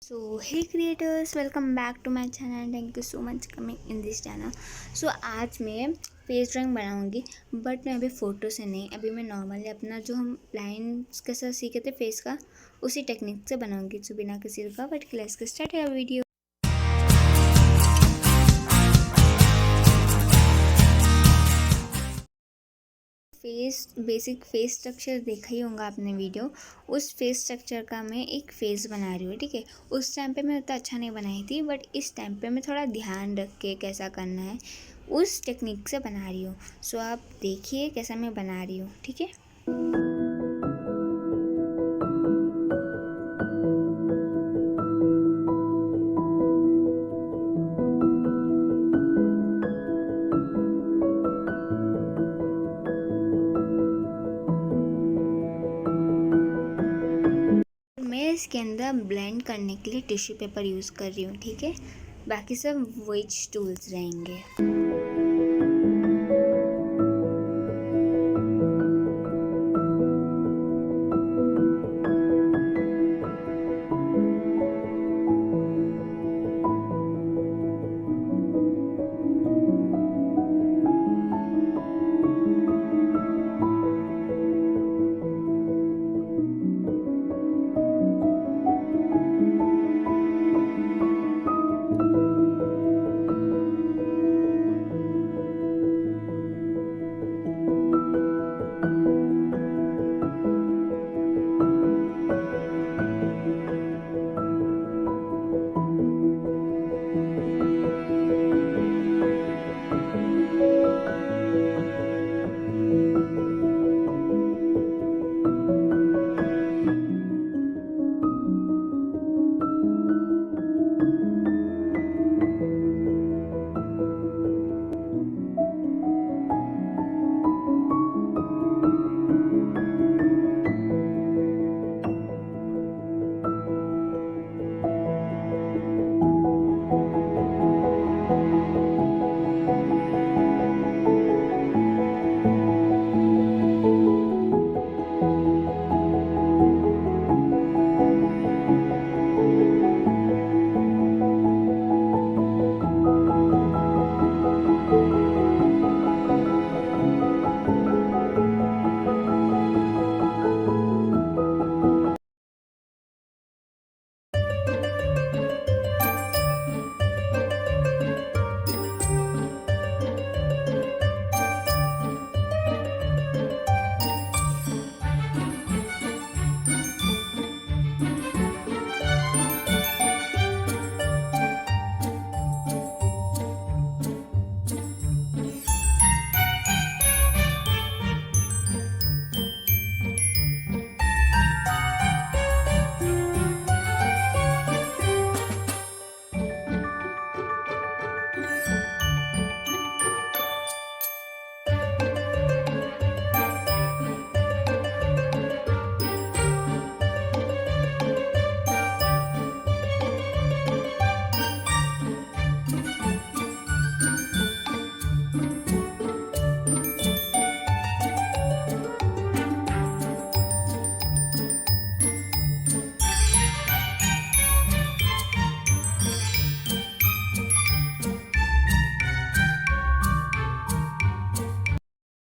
So hey creators, welcome back to my channel and thank you so much coming in this channel. So आज मैं face drawing बनाऊंगी but मैं अभी photo से नहीं, अभी मैं नॉर्मली अपना जो हम लाइन्स के साथ सीखे थे फेस का उसी टेक्निक से बनाऊंगी। तो बिना किसी रुकावट के let's start your video. Basic face structure देखा ही होगा आपने वीडियो। उस फेस स्ट्रक्चर का मैं एक फेस बना रही हूँ, ठीक है। उस टाइम पे मैं उतना अच्छा नहीं बनाई थी बट इस टाइम पे मैं थोड़ा ध्यान रख के कैसा करना है उस टेक्निक से बना रही हूँ। सो आप देखिए कैसा मैं बना रही हूँ, ठीक है। मैं इसके अंदर ब्लेंड करने के लिए टिश्यू पेपर यूज़ कर रही हूँ, ठीक है। बाकी सब विच टूल्स रहेंगे।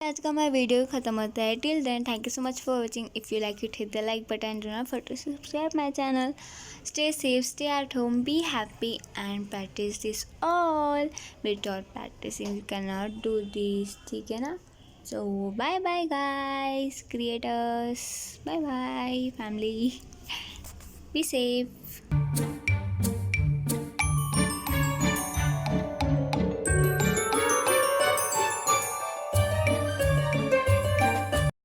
आज का हमारा वीडियो खत्म होता है। Till then thank you so much for watching. If you like it hit the like button, do not forget to subscribe my channel. Stay safe, stay at home, be happy and practice this all without practicing you can not do this, ठीक है ना। So bye bye guys creators, bye bye family, be safe.